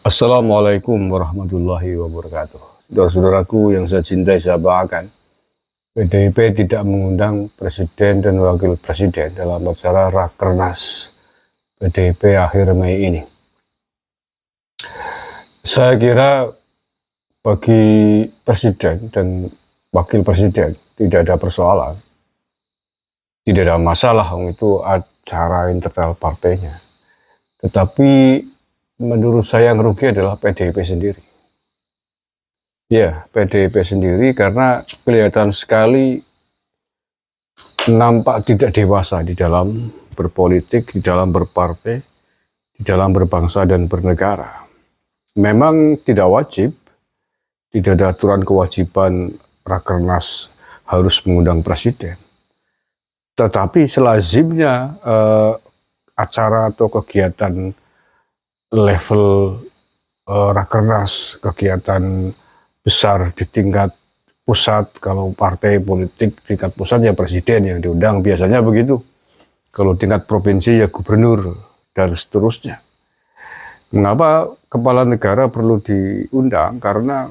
Assalamualaikum warahmatullahi wabarakatuh. Saudara-saudaraku yang saya cintai, saya banggakan, PDIP tidak mengundang Presiden dan Wakil Presiden dalam acara Rakernas PDIP akhir Mei ini. Saya kira bagi Presiden dan Wakil Presiden tidak ada persoalan, tidak ada masalah, itu acara internal partainya. Tetapi menurut saya yang rugi adalah PDIP sendiri. Ya, PDIP sendiri karena kelihatan sekali nampak tidak dewasa di dalam berpolitik, di dalam berpartai, di dalam berbangsa dan bernegara. Memang tidak wajib, tidak ada aturan kewajiban Rakernas harus mengundang presiden. Tetapi selazimnya acara atau kegiatan level Rakernas, kegiatan besar di tingkat pusat, kalau partai politik tingkat pusat ya presiden yang diundang, biasanya begitu. Kalau tingkat provinsi ya gubernur dan seterusnya. Mengapa kepala negara perlu diundang? Karena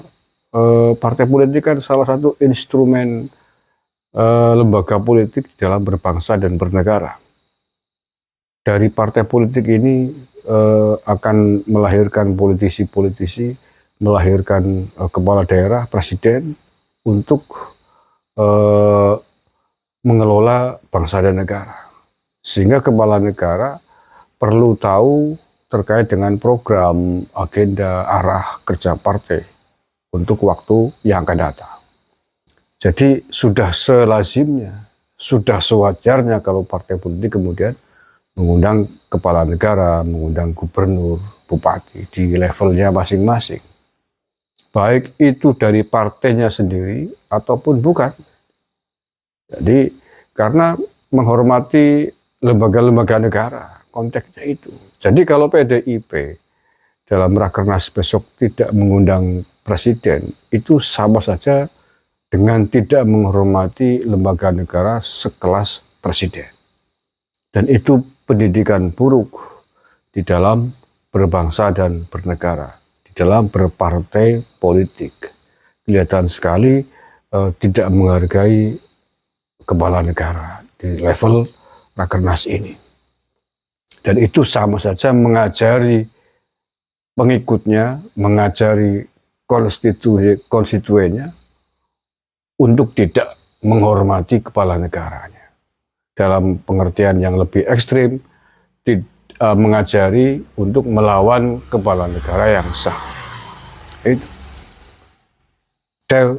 partai politik kan salah satu instrumen lembaga politik dalam berbangsa dan bernegara. Dari partai politik ini akan melahirkan politisi-politisi, melahirkan kepala daerah, presiden, untuk mengelola bangsa dan negara. Sehingga kepala negara perlu tahu terkait dengan program, agenda, arah kerja partai untuk waktu yang akan datang. Jadi sudah selazimnya, sudah sewajarnya kalau partai politik kemudian mengundang kepala negara, mengundang gubernur, bupati di levelnya masing-masing. Baik itu dari partainya sendiri ataupun bukan. Jadi karena menghormati lembaga-lembaga negara, konteksnya itu. Jadi kalau PDIP dalam Rakernas besok tidak mengundang presiden, itu sama saja dengan tidak menghormati lembaga negara sekelas presiden. Dan itu pendidikan buruk di dalam berbangsa dan bernegara, di dalam berpartai politik. Kelihatan sekali tidak menghargai kepala negara di level Rakernas ini. Dan itu sama saja mengajari pengikutnya, mengajari konstituennya untuk tidak menghormati kepala negaranya. Dalam pengertian yang lebih ekstrim, mengajari untuk melawan kepala negara yang sah. Itu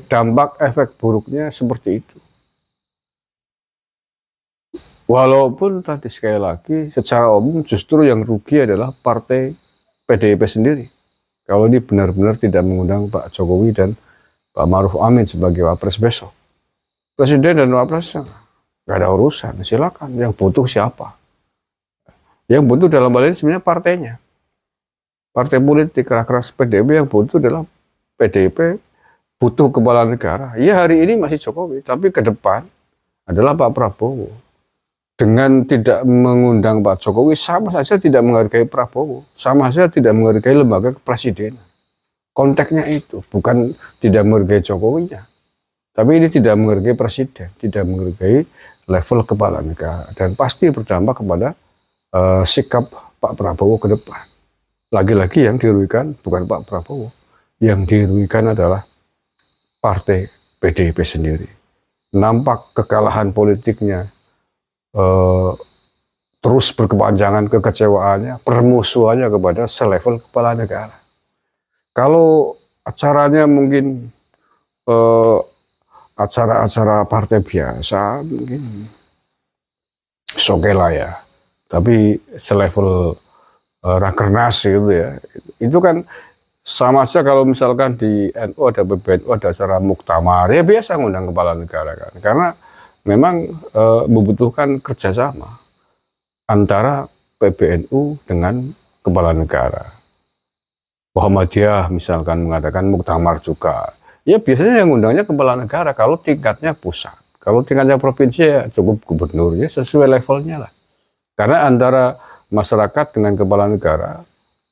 dampak efek buruknya seperti itu. Walaupun tadi sekali lagi secara umum justru yang rugi adalah partai PDIP sendiri. Kalau ini benar-benar tidak mengundang Pak Jokowi dan Pak Ma'ruf Amin sebagai wapres besok. Presiden dan wapres nggak ada urusan, silakan. Yang butuh siapa? Yang butuh dalam hal ini sebenarnya partainya. Partai politik Rakernas PDIP yang butuh adalah PDIP butuh kepala negara. Ya hari ini masih Jokowi, tapi ke depan adalah Pak Prabowo. Dengan tidak mengundang Pak Jokowi sama saja tidak menghargai Prabowo, sama saja tidak menghargai lembaga kepresidenan. Konteksnya itu bukan tidak menghargai Jokowinya, tapi ini tidak menghargai presiden, tidak menghargai level kepala negara, dan pasti berdampak kepada sikap Pak Prabowo ke depan. Lagi-lagi yang dirugikan bukan Pak Prabowo, yang dirugikan adalah partai PDIP sendiri. Nampak kekalahan politiknya terus berkepanjangan, kekecewaannya, permusuhannya kepada selevel kepala negara. Kalau acaranya mungkin acara-acara partai biasa, mungkin oke lah ya. Tapi selevel Rakernas gitu ya, itu kan sama saja kalau misalkan di NU ada PBNU ada acara muktamar, ya biasa ngundang kepala negara kan. Karena memang membutuhkan kerjasama antara PBNU dengan kepala negara. Muhammadiyah misalkan mengadakan muktamar juga. Ya biasanya yang undangnya kepala negara kalau tingkatnya pusat. Kalau tingkatnya provinsi ya cukup gubernur, ya sesuai levelnya lah. Karena antara masyarakat dengan kepala negara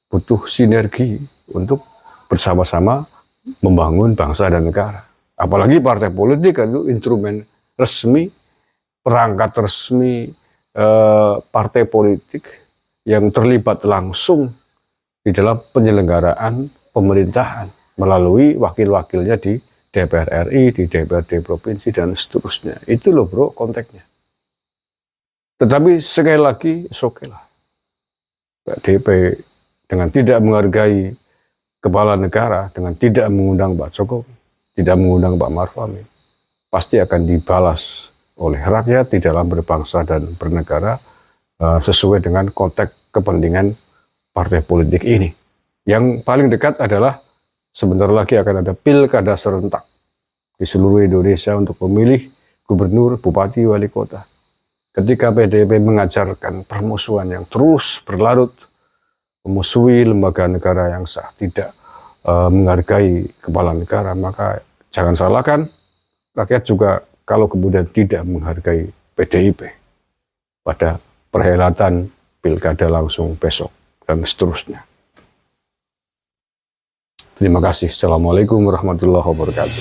butuh sinergi untuk bersama-sama membangun bangsa dan negara. Apalagi partai politik itu instrumen resmi, perangkat resmi partai politik yang terlibat langsung di dalam penyelenggaraan pemerintahan melalui wakil-wakilnya di DPR RI, di DPRD provinsi, dan seterusnya. Itu loh bro konteksnya. Tetapi sekali lagi, oke lah. PDIP dengan tidak menghargai kepala negara, dengan tidak mengundang Pak Jokowi, tidak mengundang Pak Maruf Amin, pasti akan dibalas oleh rakyat di dalam berbangsa dan bernegara sesuai dengan konteks kepentingan partai politik ini. Yang paling dekat adalah sebentar lagi akan ada pilkada serentak di seluruh Indonesia untuk memilih gubernur, bupati, wali kota. Ketika PDIP mengajarkan permusuhan yang terus berlarut, memusuhi lembaga negara yang sah, tidak menghargai kepala negara, maka jangan salahkan rakyat juga kalau kemudian tidak menghargai PDIP pada perhelatan pilkada langsung besok dan seterusnya. Terima kasih. Assalamualaikum warahmatullahi wabarakatuh.